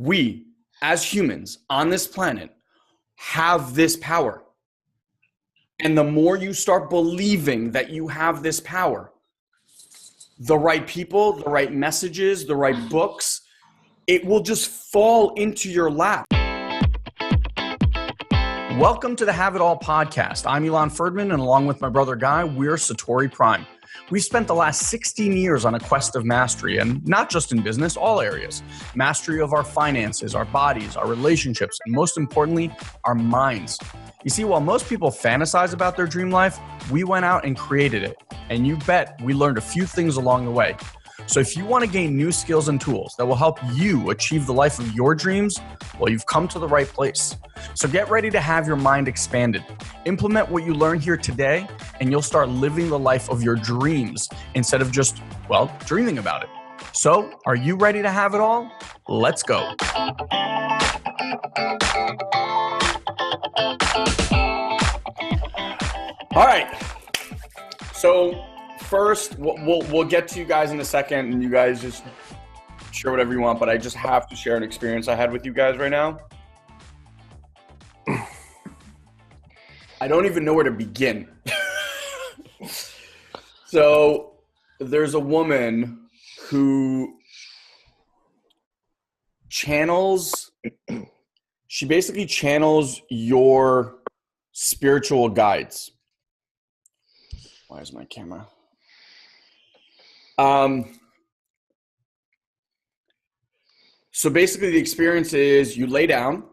we as humans on this planet have this power. And the more you start believing that you have this power, the right people, the right messages, the right books, it will just fall into your lap. Welcome to the Have It All podcast. I'm Ilan Ferdman, and along with my brother Guy, we're Satori Prime. We've spent the last 16 years on a quest of mastery, and not just in business, all areas. Mastery of our finances, our bodies, our relationships, and most importantly, our minds. You see, while most people fantasize about their dream life, we went out and created it. And you bet we learned a few things along the way. So if you want to gain new skills and tools that will help you achieve the life of your dreams, well, you've come to the right place. So get ready to have your mind expanded. Implement what you learn here today, and you'll start living the life of your dreams instead of just, well, dreaming about it. So are you ready to have it all? Let's go. All right. So first, we'll get to you guys in a second, and you guys just share whatever you want, but I just have to share an experience I had with you guys right now. I don't even know where to begin. So there's a woman who she basically channels your spiritual guides. Why is my camera? So basically the experience is you lay down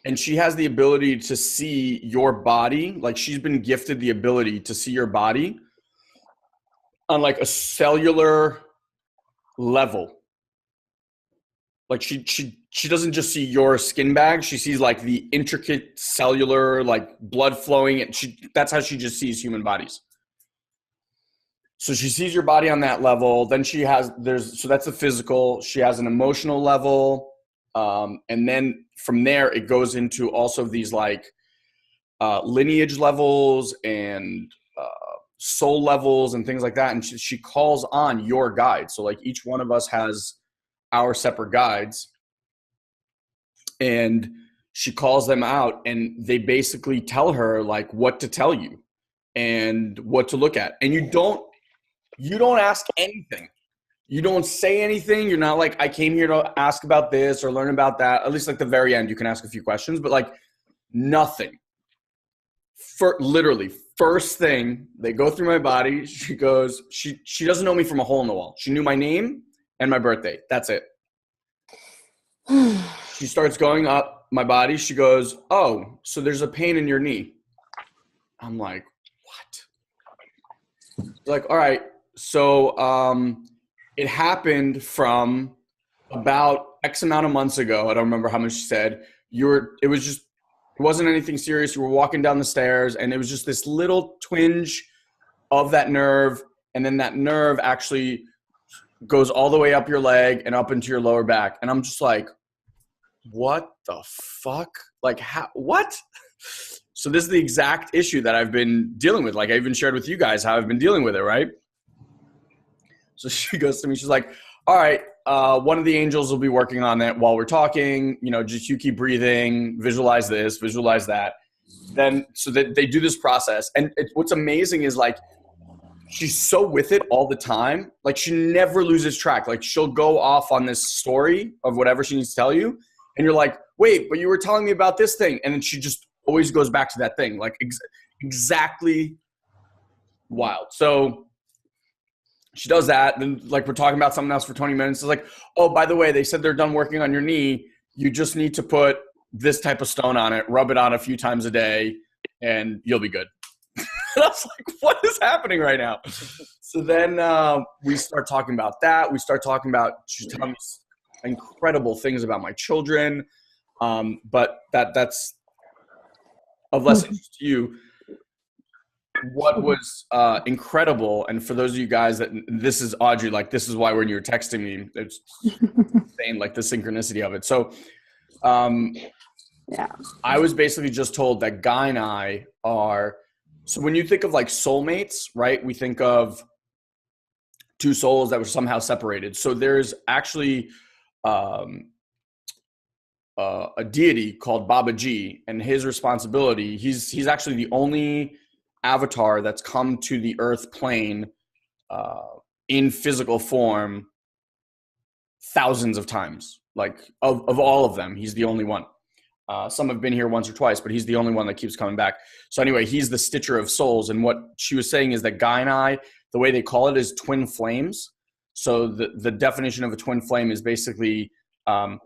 and she has the ability to see your body. Like, she's been gifted the ability to see your body on like a cellular level. Like she doesn't just see your skin bag. She sees like the intricate cellular, like blood flowing. And that's how she just sees human bodies. So she sees your body on that level. Then so that's a physical. She has an emotional level. And then from there, it goes into also these like lineage levels and soul levels and things like that. And she calls on your guides. So like each one of us has our separate guides. And she calls them out, and they basically tell her like what to tell you and what to look at. And you don't ask anything. You don't say anything. You're not like, I came here to ask about this or learn about that. At least like the very end, you can ask a few questions, but like nothing. Literally, first thing, they go through my body. She goes, she doesn't know me from a hole in the wall. She knew my name and my birthday. That's it. She starts going up my body. She goes, oh, so there's a pain in your knee. I'm like, what? Like, all right. So it happened from about X amount of months ago. I don't remember how much she said. It wasn't anything serious. You were walking down the stairs, and it was just this little twinge of that nerve. And then that nerve actually goes all the way up your leg and up into your lower back. And I'm just like, what the fuck? Like, what? So this is the exact issue that I've been dealing with. Like, I even shared with you guys how I've been dealing with it, right? So she goes to me, she's like, all right, one of the angels will be working on that while we're talking. You know, just you keep breathing, visualize this, visualize that. Then, so that they do this process. And what's amazing is like, she's so with it all the time. Like, she never loses track. Like, she'll go off on this story of whatever she needs to tell you. And you're like, wait, but you were telling me about this thing. And then she just always goes back to that thing. Like, exactly wild. So she does that. Then like, we're talking about something else for 20 minutes. It's like, oh, by the way, they said they're done working on your knee. You just need to put this type of stone on it, rub it on a few times a day, and you'll be good. And I was like, what is happening right now? So then we start talking about that. She's telling me incredible things about my children. But that's of less interest to you. What was incredible, and for those of you guys that this is Audrey, like, this is why when you were texting me, it's insane, like the synchronicity of it. So yeah, I was basically just told that Guy and I are, so when you think of like soulmates, right, we think of two souls that were somehow separated. So there's actually a deity called Baba G, and his responsibility, he's actually the only avatar that's come to the earth plane in physical form thousands of times. Like of all of them, he's the only one. Some have been here once or twice, but he's the only one that keeps coming back. So anyway, he's the stitcher of souls. And what she was saying is that Guy and I, the way they call it is twin flames. So the definition of a twin flame is basically the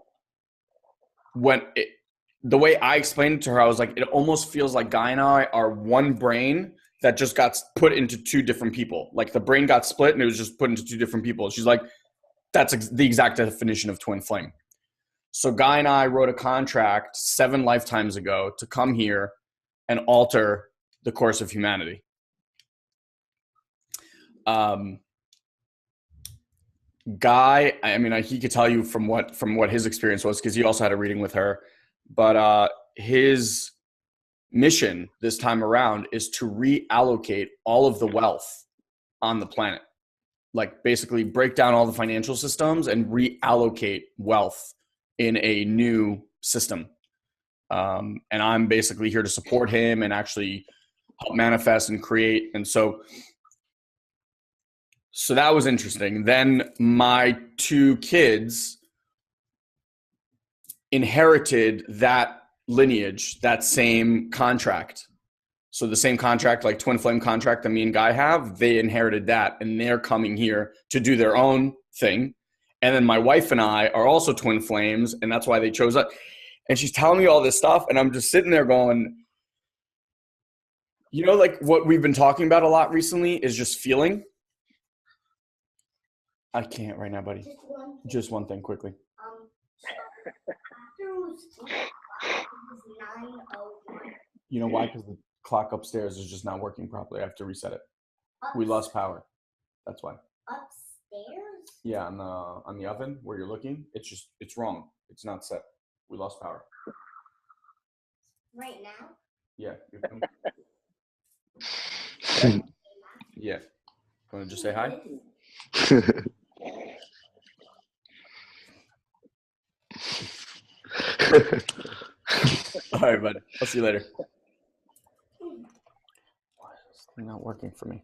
way I explained it to her, I was like, it almost feels like Guy and I are one brain that just got put into two different people. Like the brain got split and it was just put into two different people. She's like, that's the exact definition of twin flame. So Guy and I wrote a contract 7 lifetimes ago to come here and alter the course of humanity. Guy, I mean, he could tell you from what his experience was, because he also had a reading with her. But his mission this time around is to reallocate all of the wealth on the planet. Like basically break down all the financial systems and reallocate wealth in a new system. And I'm basically here to support him and actually help manifest and create. And so that was interesting. Then my 2 kids inherited that lineage, that same contract. So the same contract, like twin flame contract that me and Guy have, they inherited that, and they're coming here to do their own thing. And then my wife and I are also twin flames, and that's why they chose us. And she's telling me all this stuff, and I'm just sitting there going, you know, like what we've been talking about a lot recently is just feeling. I can't right now, buddy. Just one thing quickly. You know why? Because the clock upstairs is just not working properly. I have to reset it. We lost power. That's why. Upstairs? Yeah, on the oven where you're looking, it's wrong. It's not set. We lost power. Right now? Yeah. Yeah. Want to just say hi? All right, bud. I'll see you later. Why is this thing not working for me?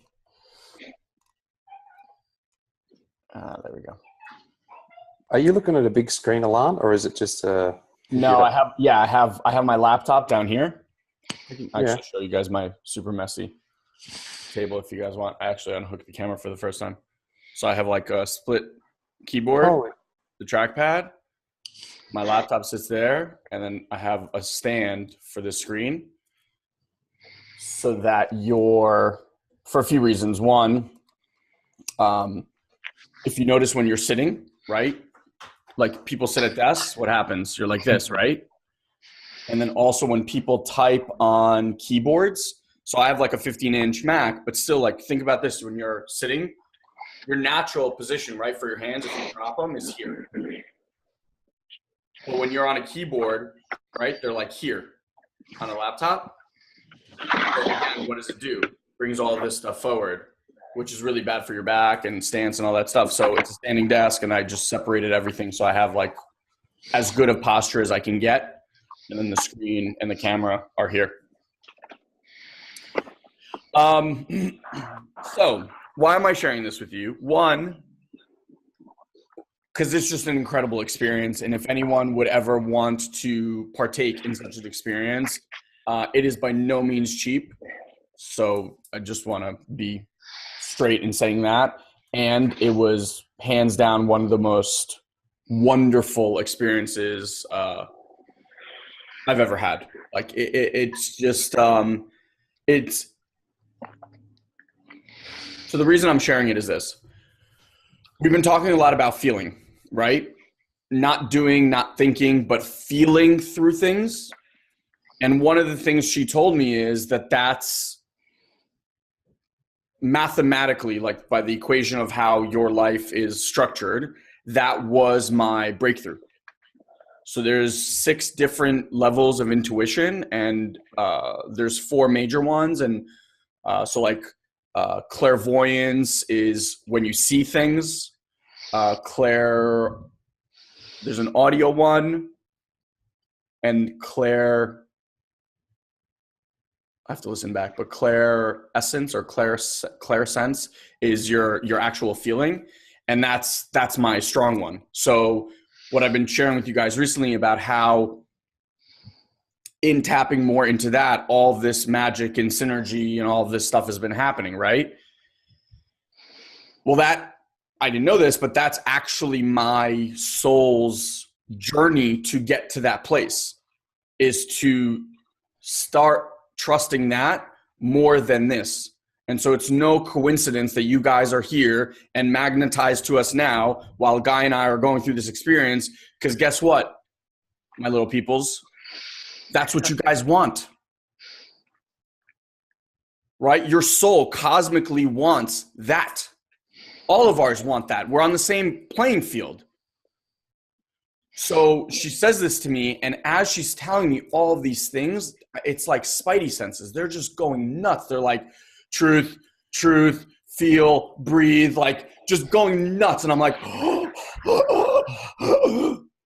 There we go. Are you looking at a big screen, Ilan, or is it just a computer? No, I have my laptop down here. I can actually show you guys my super messy table if you guys want. I actually unhooked the camera for the first time. So I have like a split keyboard, the trackpad. My laptop sits there, and then I have a stand for the screen so that for a few reasons. One, if you notice when you're sitting, right? Like people sit at desks, what happens? You're like this, right? And then also when people type on keyboards, so I have like a 15-inch Mac, but still like think about this when you're sitting, your natural position, right, for your hands if you drop them is here. But when you're on a keyboard, right, they're like here on a laptop. So again, what does it do? Brings all of this stuff forward, which is really bad for your back and stance and all that stuff. So it's a standing desk, and I just separated everything so I have like as good of posture as I can get. And then the screen and the camera are here. So why am I sharing this with you? One, because it's just an incredible experience. And if anyone would ever want to partake in such an experience, it is by no means cheap. So I just want to be straight in saying that. And it was hands down one of the most wonderful experiences I've ever had. Like it's just, it's, so the reason I'm sharing it is this. We've been talking a lot about feeling, right? Not doing, not thinking, but feeling through things. And one of the things she told me is that that's mathematically, like by the equation of how your life is structured, that was my breakthrough. So there's 6 different levels of intuition, and there's 4 major ones. And so like clairvoyance is when you see things. There's an audio one. and Claire, I have to listen back, but Claire essence or Claire sense is your actual feeling. And that's my strong one. So what I've been sharing with you guys recently about how in tapping more into that, all this magic and synergy and all of this stuff has been happening, right? Well, I didn't know this, but that's actually my soul's journey to get to that place, is to start trusting that more than this. And so it's no coincidence that you guys are here and magnetized to us now while Guy and I are going through this experience, because guess what, my little peoples, that's what you guys want, right? Your soul cosmically wants that. All of ours want that. We're on the same playing field. So she says this to me, and as she's telling me all of these things, it's like spidey senses. They're just going nuts. They're like, truth, truth, feel, breathe, like just going nuts. And I'm like,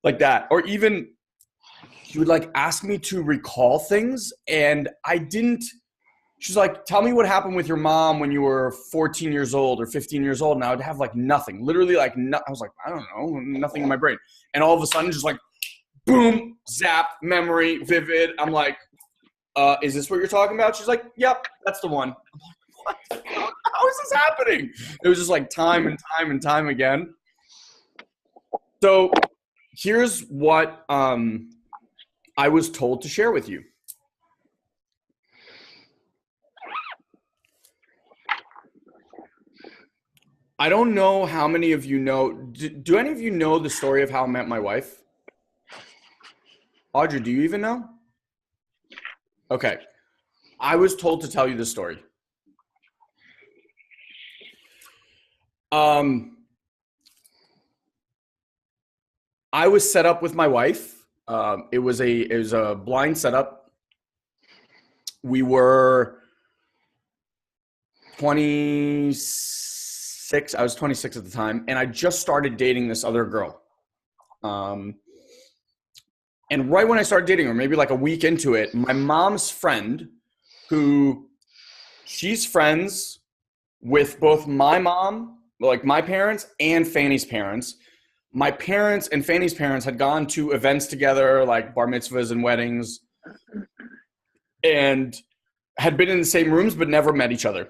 like that. Or even she would like ask me to recall things, and I didn't. She's like, tell me what happened with your mom when you were 14 years old or 15 years old. And I would have like nothing, literally like, I was like, I don't know, nothing in my brain. And all of a sudden just like, boom, zap, memory, vivid. I'm like, is this what you're talking about? She's like, yep, that's the one. I'm like, what? How is this happening? It was just like time and time and time again. So here's what I was told to share with you. I don't know how many of you know. Do any of you know the story of how I met my wife? Audrey, do you even know? Okay. I was told to tell you this story. I was set up with my wife. It was a blind setup. We were 26. I was 26 at the time, and I just started dating this other girl. And right when I started dating her, maybe like a week into it, my mom's friend, who she's friends with both my mom, like my parents, and Fanny's parents. My parents and Fanny's parents had gone to events together, like bar mitzvahs and weddings, and had been in the same rooms but never met each other.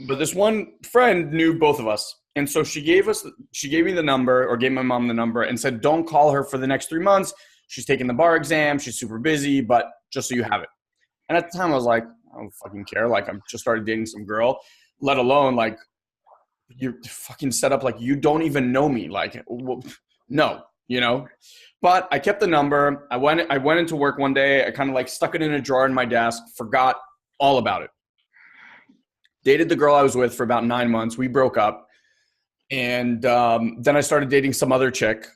But this one friend knew both of us. And so she gave me the number, or gave my mom the number, and said, don't call her for the next 3 months. She's taking the bar exam. She's super busy, but just so you have it. And at the time I was like, I don't fucking care. Like, I just started dating some girl, let alone like you're fucking set up like you don't even know me. Like, no, you know? But I kept the number. I went into work one day. I kind of like stuck it in a drawer in my desk, forgot all about it. Dated the girl I was with for about 9 months. We broke up. And then I started dating some other chick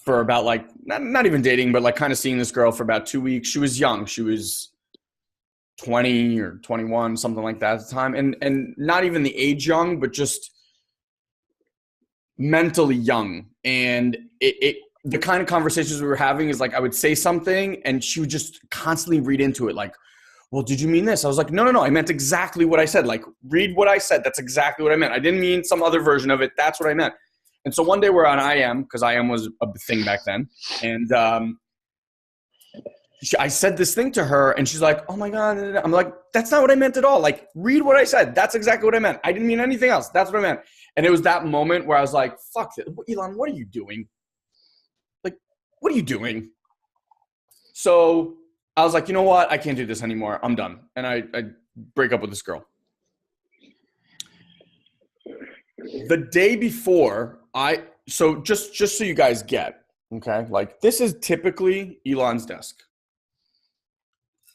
for about like, not even dating, but like kind of seeing this girl for about 2 weeks. She was young. She was 20 or 21, something like that at the time. And not even the age young, but just mentally young. And the kind of conversations we were having is like, I would say something and she would just constantly read into it. Like, well, did you mean this? I was like, no. I meant exactly what I said. Like, read what I said. That's exactly what I meant. I didn't mean some other version of it. That's what I meant. And so one day we're on IM, because IM was a thing back then. And I said this thing to her, and she's like, oh my God. I'm like, that's not what I meant at all. Like, read what I said. That's exactly what I meant. I didn't mean anything else. That's what I meant. And it was that moment where I was like, fuck it. Ilan, what are you doing? Like, what are you doing? So I was like, you know what? I can't do this anymore. I'm done. And I break up with this girl. The day before, so just so you guys get, okay? Like, this is typically Ilan's desk.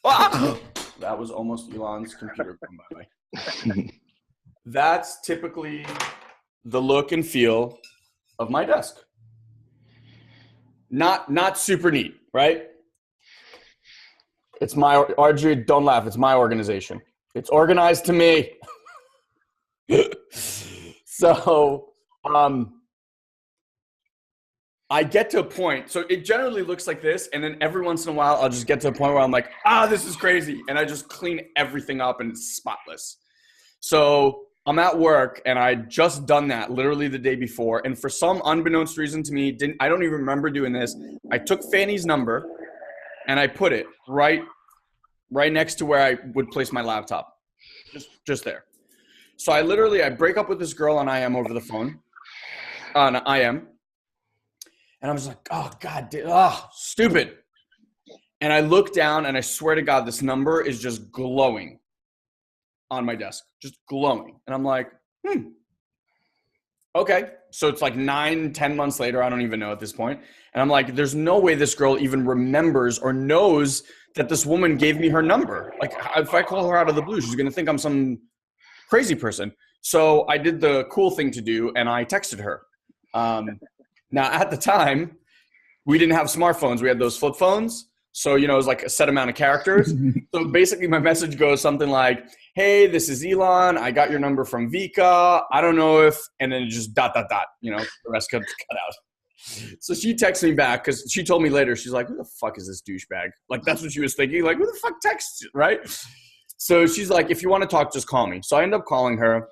Ah! That was almost Ilan's computer, by the way. That's typically the look and feel of my desk. Not super neat, right? It's my, Audrey, don't laugh. It's my organization. It's organized to me. So, I get to a point. So it generally looks like this. And then every once in a while, I'll just get to a point where I'm like, this is crazy. And I just clean everything up and it's spotless. So I'm at work and I just done that literally the day before. And for some unbeknownst reason to me, I don't even remember doing this. I took Fanny's number and I put it right next to where I would place my laptop. Just there. So I break up with this girl on IM over the phone. On IM. And I was like, oh, God, stupid. And I look down and I swear to God, this number is just glowing on my desk, just glowing. And I'm like, okay. So it's like 9-10 months later. I don't even know at this point. And I'm like, there's no way this girl even remembers or knows that this woman gave me her number. Like if I call her out of the blue, she's going to think I'm some crazy person. So I did the cool thing to do and I texted her. Now, at the time, we didn't have smartphones. We had those flip phones. So, it was like a set amount of characters. So basically my message goes something like, hey, this is Ilan. I got your number from Vika. I don't know if, and then just ... the rest cut out. So she texts me back because she told me later, she's like, who the fuck is this douchebag? Like, that's what she was thinking. Like, who the fuck texts, right? So she's like, if you want to talk, just call me. So I end up calling her.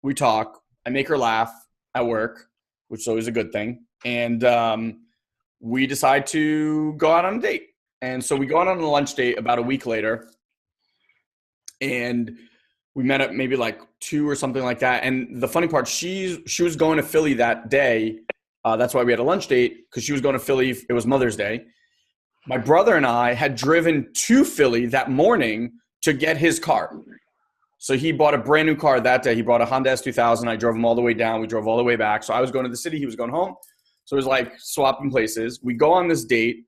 We talk. I make her laugh at work, which is always a good thing. And we decide to go out on a date. And so we go out on a lunch date about a week later. And we met at maybe like 2 or something like that. And the funny part, she was going to Philly that day. That's why we had a lunch date, because she was going to Philly. It was Mother's Day. My brother and I had driven to Philly that morning to get his car. So he bought a brand new car that day. He bought a Honda S2000. I drove him all the way down. We drove all the way back. So I was going to the city. He was going home. So it was like swapping places. We go on this date.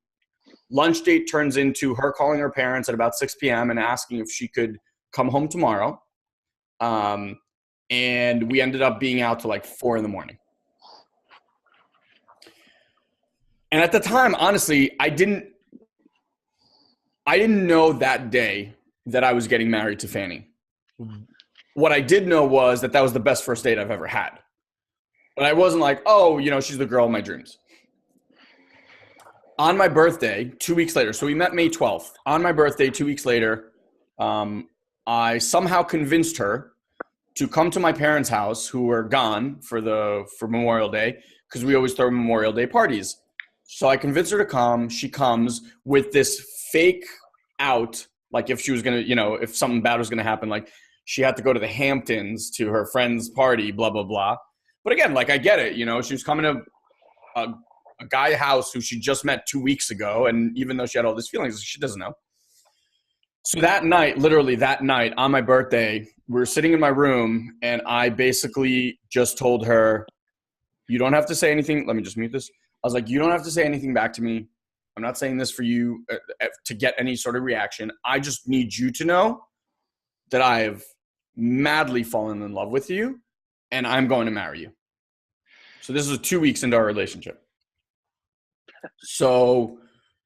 Lunch date turns into her calling her parents at about 6 p.m. and asking if she could come home tomorrow. And we ended up being out to like 4 a.m. And at the time, honestly, I didn't know that day that I was getting married to Fanny. What I did know was that was the best first date I've ever had. But I wasn't like, she's the girl of my dreams. On my birthday, 2 weeks later, so we met May 12th. On my birthday, 2 weeks later, I somehow convinced her to come to my parents' house, who were gone for Memorial Day, because we always throw Memorial Day parties. So I convinced her to come. She comes with this fake out, like if she was going to, if something bad was going to happen, like she had to go to the Hamptons to her friend's party, blah, blah, blah. But again, like I get it, she was coming to a guy house who she just met 2 weeks ago. And even though she had all these feelings, she doesn't know. So that night, literally that night on my birthday, we were sitting in my room and I basically just told her, you don't have to say anything. Let me just mute this. I was like, you don't have to say anything back to me. I'm not saying this for you to get any sort of reaction. I just need you to know that I have madly fallen in love with you and I'm going to marry you. So this is 2 weeks into our relationship. So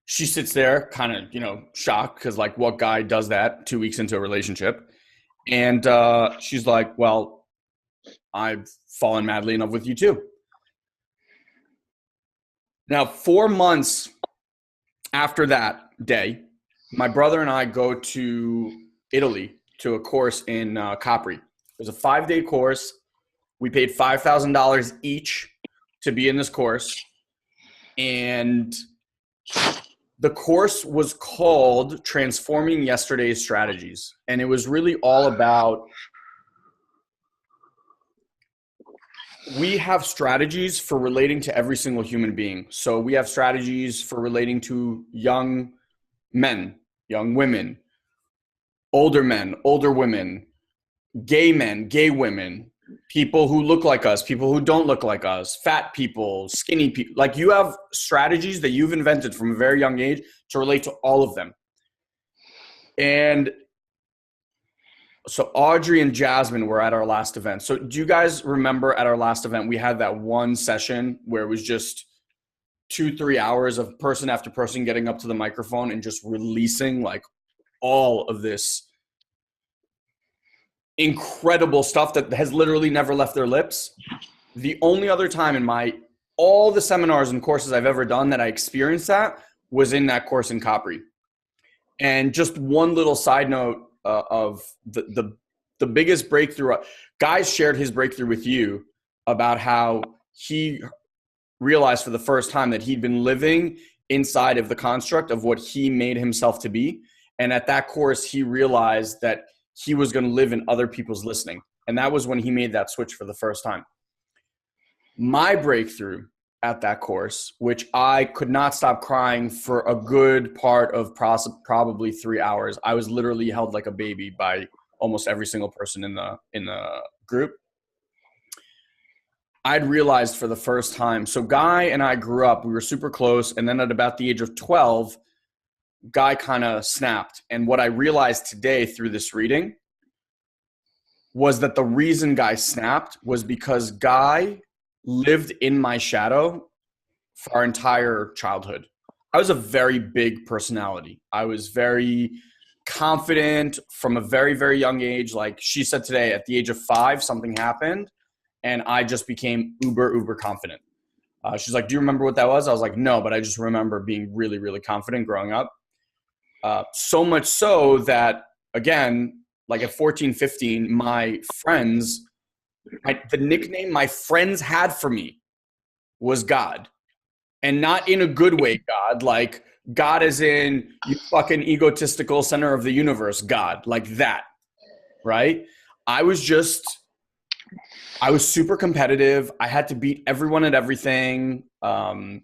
she sits there kind of, shocked because like what guy does that 2 weeks into a relationship? And she's like, well, I've fallen madly in love with you too. Now, 4 months after that day, my brother and I go to Italy to a course in Capri. It was a 5-day course. We paid $5,000 each to be in this course. And the course was called Transforming Yesterday's Strategies. And it was really all about, we have strategies for relating to every single human being. So we have strategies for relating to young men, young women, older men, older women, gay men, gay women, people who look like us, people who don't look like us, fat people, skinny people. Like you have strategies that you've invented from a very young age to relate to all of them. And so Audrey and Jasmine were at our last event. So do you guys remember at our last event, we had that one session where it was just 2-3 hours of person after person getting up to the microphone and just releasing like all of this incredible stuff that has literally never left their lips. The only other time in my all the seminars and courses I've ever done that I experienced that was in that course in Capri. And just one little side note of the biggest breakthrough, Guy shared his breakthrough with you about how he realized for the first time that he'd been living inside of the construct of what he made himself to be. And at that course, he realized that he was going to live in other people's listening. And that was when he made that switch for the first time. My breakthrough at that course, which I could not stop crying for a good part of probably 3 hours. I was literally held like a baby by almost every single person in the group. I'd realized for the first time. So Guy and I grew up, we were super close. And then at about the age of 12, Guy kind of snapped. And what I realized today through this reading was that the reason Guy snapped was because Guy lived in my shadow for our entire childhood. I was a very big personality. I was very confident from a very, very young age. Like she said today, at the age of 5, something happened and I just became uber confident. She's like, do you remember what that was? I was like, no, but I just remember being really, really confident growing up. So much so that, again, like at 14, 15, my friends, the nickname my friends had for me was God. And not in a good way, God. Like God as in you fucking egotistical center of the universe, God. Like that, right? I was super competitive. I had to beat everyone at everything. I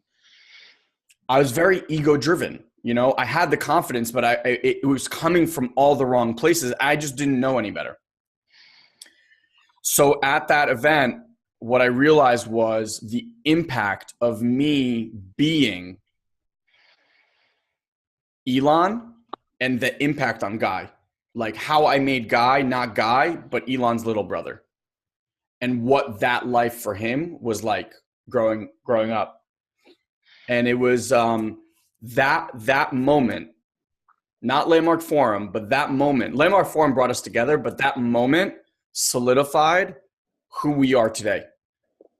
was very ego-driven. You know, I had the confidence, but it was coming from all the wrong places. I just didn't know any better. So at that event, what I realized was the impact of me being Ilan and the impact on Guy. Like how I made Guy, not Guy, but Ilan's little brother. And what that life for him was like growing up. And it was that moment, not Landmark Forum, but that moment. Landmark Forum brought us together, but that moment solidified who we are today.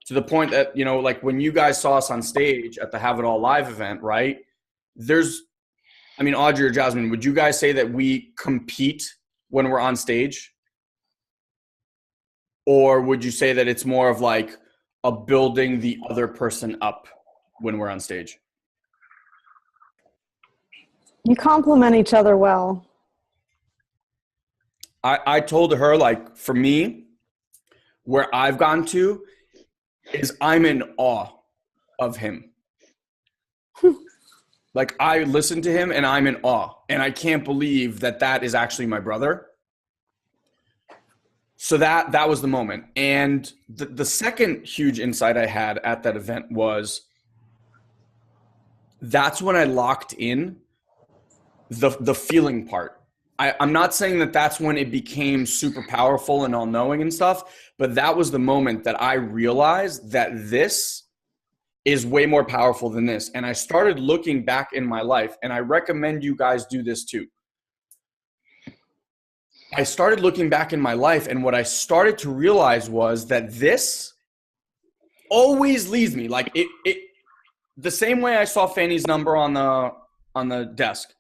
To the point that, you know, like when you guys saw us on stage at the Have It All Live event, right? Audrey or Jasmine, would you guys say that we compete when we're on stage? Or would you say that it's more of like a building the other person up when we're on stage? You complement each other well. I told her, like, for me, where I've gone to is I'm in awe of him. Like, I listen to him and I'm in awe. And I can't believe that that is actually my brother. So that was the moment. And the second huge insight I had at that event was that's when I locked in the feeling part. I'm not saying that that's when it became super powerful and all-knowing and stuff, but that was the moment that I realized that this is way more powerful than this. And I started looking back in my life, and I recommend you guys do this too. I started looking back in my life, and what I started to realize was that this always leads me. Like it the same way I saw Fanny's number on the desk.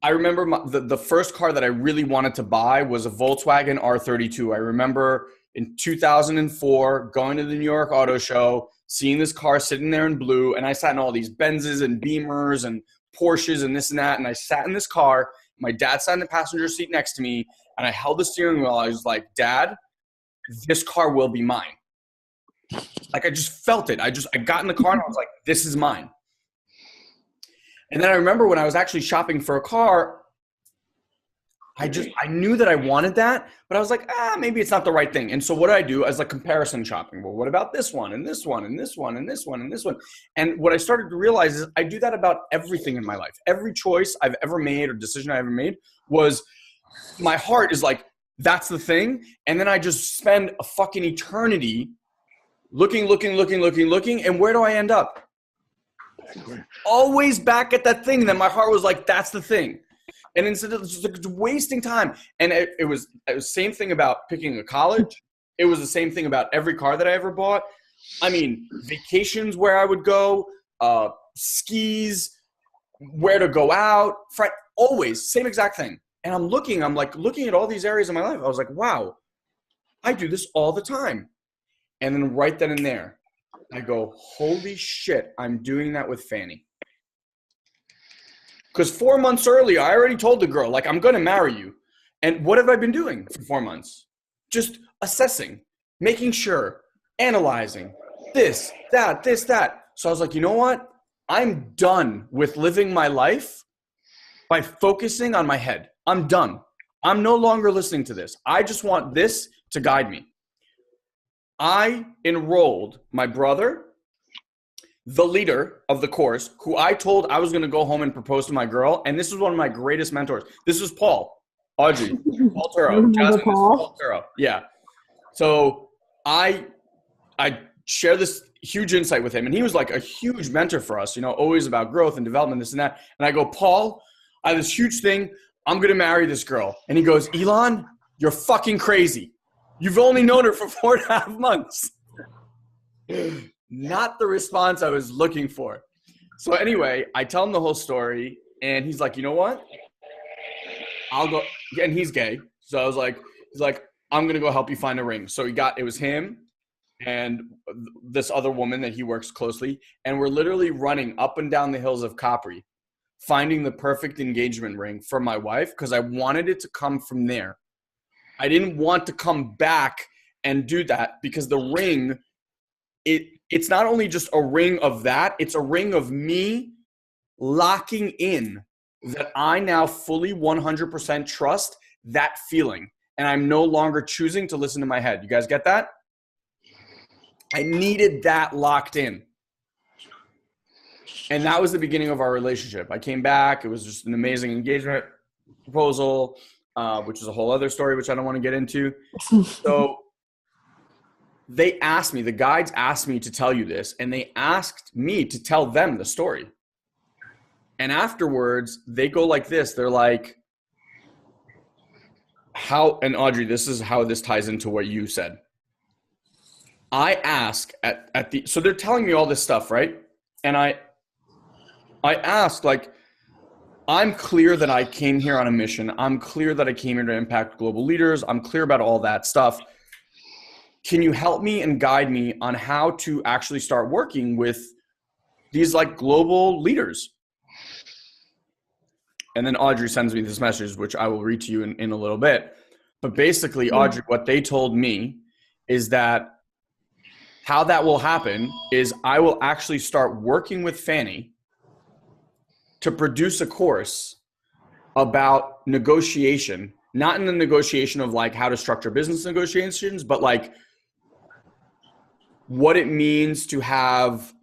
I remember the first car that I really wanted to buy was a Volkswagen R32. I remember in 2004 going to the New York Auto Show, seeing this car sitting there in blue, and I sat in all these Benzes and Beamers and Porsches and this and that, and I sat in this car. My dad sat in the passenger seat next to me, and I held the steering wheel. I was like, Dad, this car will be mine. Like, I just felt it. I got in the car, and I was like, this is mine. And then I remember when I was actually shopping for a car, I knew that I wanted that, but I was like, maybe it's not the right thing. And so what I do is like comparison shopping. Well, what about this one and this one and this one and this one and this one? And what I started to realize is I do that about everything in my life. Every choice I've ever made or decision I ever made was my heart is like, that's the thing. And then I just spend a fucking eternity looking. And where do I end up? Always back at that thing that my heart was like, that's the thing. And instead of just like wasting time. And it was the same thing about picking a college. It was the same thing about every car that I ever bought. I mean, vacations where I would go, skis, where to go out, always same exact thing. And I'm looking at all these areas of my life. I was like, wow, I do this all the time. And then right then and there, I go, holy shit, I'm doing that with Fanny. Because 4 months earlier, I already told the girl, like, I'm going to marry you. And what have I been doing for 4 months? Just assessing, making sure, analyzing, this, that. So I was like, you know what? I'm done with living my life by focusing on my head. I'm done. I'm no longer listening to this. I just want this to guide me. I enrolled my brother, the leader of the course, who I told I was going to go home and propose to my girl. And this was one of my greatest mentors. This was Paul, Audrey, Paul Turo, Jasmine, Paul Turo. Yeah. So I share this huge insight with him. And he was like a huge mentor for us, always about growth and development, this and that. And I go, Paul, I have this huge thing. I'm going to marry this girl. And he goes, Ilan, you're fucking crazy. You've only known her for 4.5 months. Not the response I was looking for. So anyway, I tell him the whole story, and he's like, you know what? I'll go. And he's gay. So I was like, he's like, I'm going to go help you find a ring. So it was him and this other woman that he works closely. And we're literally running up and down the hills of Capri, finding the perfect engagement ring for my wife, because I wanted it to come from there. I didn't want to come back and do that, because the ring, it's not only just a ring of that, it's a ring of me locking in that I now fully 100% trust that feeling. And I'm no longer choosing to listen to my head. You guys get that? I needed that locked in. And that was the beginning of our relationship. I came back. It was just an amazing engagement proposal, which is a whole other story, which I don't want to get into. So they asked me, the guides asked me to tell you this, and they asked me to tell them the story. And afterwards, they go like this. They're like, and Audrey, this is how this ties into what you said. I ask so they're telling me all this stuff, right? And I asked, like, I'm clear that I came here on a mission. I'm clear that I came here to impact global leaders. I'm clear about all that stuff. Can you help me and guide me on how to actually start working with these like global leaders? And then Audrey sends me this message, which I will read to you in a little bit. But basically, Audrey, what they told me is that how that will happen is I will actually start working with Fanny to produce a course about negotiation, not in the negotiation of like how to structure business negotiations, but like what it means to have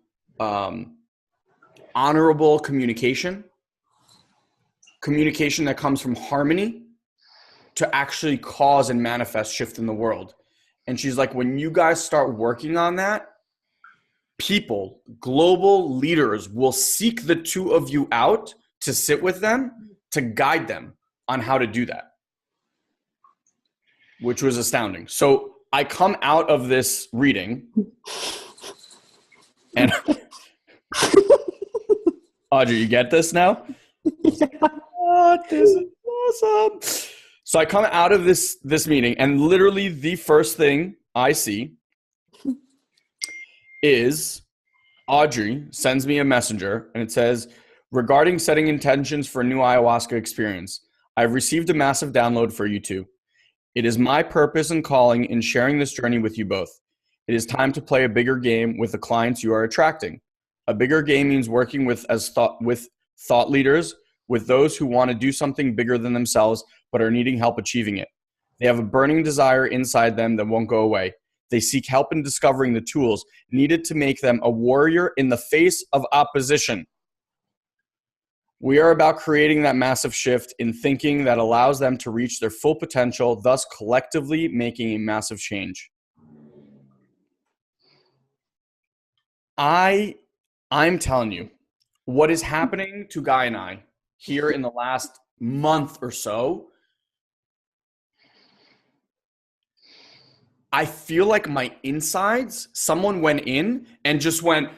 honorable communication that comes from harmony to actually cause and manifest shift in the world. And she's like, when you guys start working on that, people, global leaders will seek the two of you out to sit with them, to guide them on how to do that, which was astounding. So I come out of this reading and Audrey, you get this now? Yeah. What? This is awesome. So I come out of this meeting, and literally the first thing I see is Audrey sends me a messenger, and it says, regarding setting intentions for a new ayahuasca experience, I've received a massive download for you two. It is my purpose and calling in sharing this journey with you both. It is time to play a bigger game with the clients you are attracting. A bigger game means working with thought leaders, with those who want to do something bigger than themselves but are needing help achieving it. They have a burning desire inside them that won't go away. They seek help in discovering the tools needed to make them a warrior in the face of opposition. We are about creating that massive shift in thinking that allows them to reach their full potential, thus collectively making a massive change. I'm telling you, what is happening to Guy and I here in the last month or so I feel like my insides, someone went in and just went,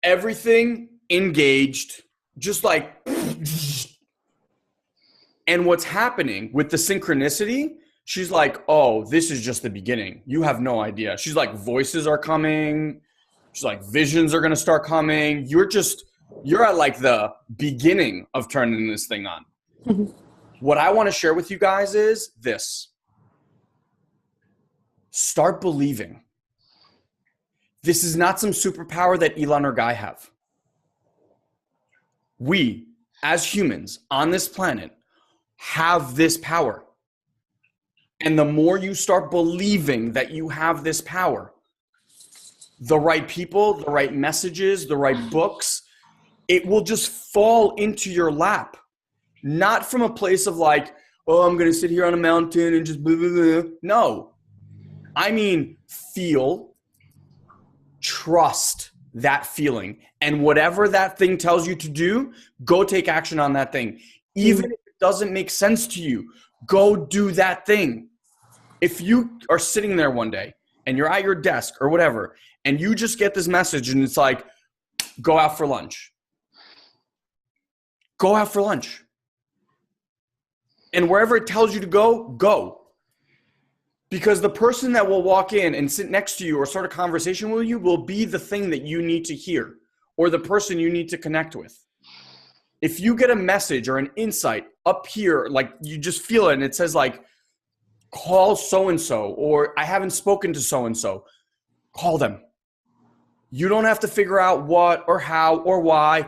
everything engaged, just like, and what's happening with the synchronicity, she's like, oh, this is just the beginning. You have no idea. She's like, voices are coming. She's like, visions are going to start coming. You're at like the beginning of turning this thing on. What I want to share with you guys is this. Start believing. This is not some superpower that Ilan or Guy have. We, as humans on this planet, have this power. And the more you start believing that you have this power, the right people, the right messages, the right books, it will just fall into your lap. Not from a place of like, oh, I'm going to sit here on a mountain and just blah, blah, blah. No. I mean, feel, trust that feeling. And whatever that thing tells you to do, go take action on that thing. Even if it doesn't make sense to you, go do that thing. If you are sitting there one day and you're at your desk or whatever, and you just get this message and it's like, go out for lunch. Go out for lunch. And wherever it tells you to go, go. Because the person that will walk in and sit next to you or start a conversation with you will be the thing that you need to hear or the person you need to connect with. If you get a message or an insight up here, like you just feel it and it says like, call so-and-so, or I haven't spoken to so-and-so, call them. You don't have to figure out what or how or why.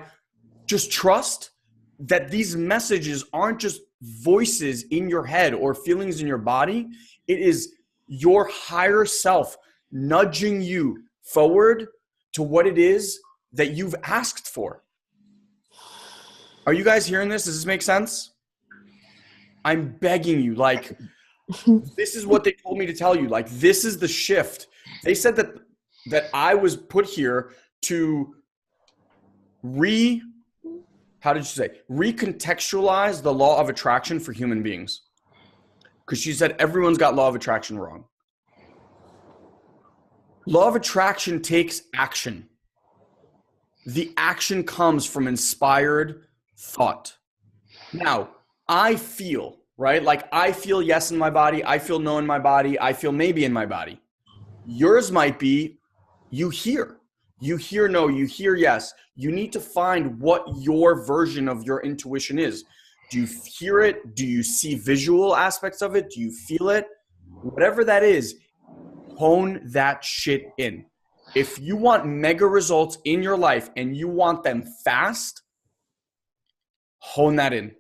Just trust that these messages aren't just voices in your head or feelings in your body. It is your higher self nudging you forward to what it is that you've asked for. Are you guys hearing this? Does this make sense? I'm begging you, like, this is what they told me to tell you. Like, this is the shift. They said that I was put here to recontextualize the law of attraction for human beings. Because she said everyone's got law of attraction wrong. Law of attraction takes action. The action comes from inspired thought. Now, I feel, right? Like I feel yes in my body. I feel no in my body. I feel maybe in my body. Yours might be you hear. You hear no, you hear yes. You need to find what your version of your intuition is. Do you hear it? Do you see visual aspects of it? Do you feel it? Whatever that is, hone that shit in. If you want mega results in your life and you want them fast, hone that in.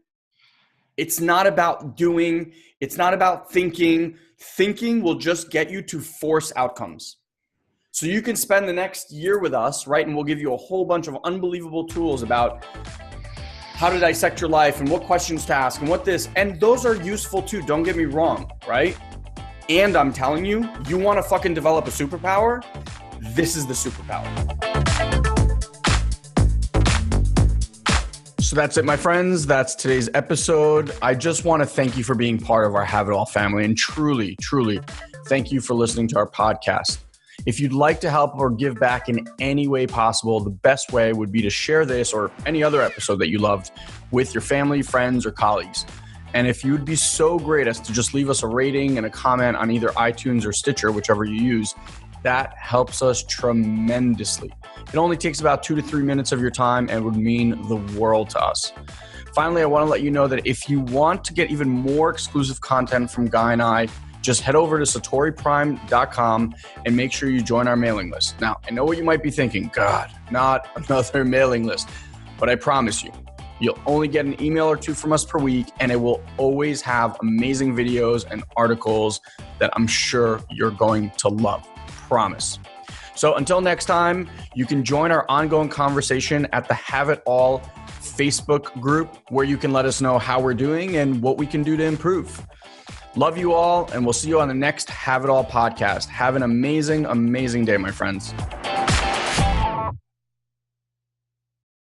It's not about doing. It's not about thinking. Thinking will just get you to force outcomes. So you can spend the next year with us, right? And we'll give you a whole bunch of unbelievable tools about how to dissect your life and what questions to ask and what this, and those are useful too. Don't get me wrong, right? And I'm telling you, you want to fucking develop a superpower? This is the superpower. So that's it, my friends. That's today's episode. I just want to thank you for being part of our Have It All family and truly, truly thank you for listening to our podcast. If you'd like to help or give back in any way possible, the best way would be to share this or any other episode that you loved with your family, friends, or colleagues. And if you'd be so great as to just leave us a rating and a comment on either iTunes or Stitcher, whichever you use, that helps us tremendously. It only takes about 2 to 3 minutes of your time and would mean the world to us. Finally, I want to let you know that if you want to get even more exclusive content from Guy and I, just head over to satoriprime.com and make sure you join our mailing list. Now, I know what you might be thinking, God, not another mailing list, but I promise you, you'll only get an email or two from us per week, and it will always have amazing videos and articles that I'm sure you're going to love. Promise. So until next time, you can join our ongoing conversation at the Have It All Facebook group, where you can let us know how we're doing and what we can do to improve. Love you all, and we'll see you on the next Have It All podcast. Have an amazing, amazing day, my friends.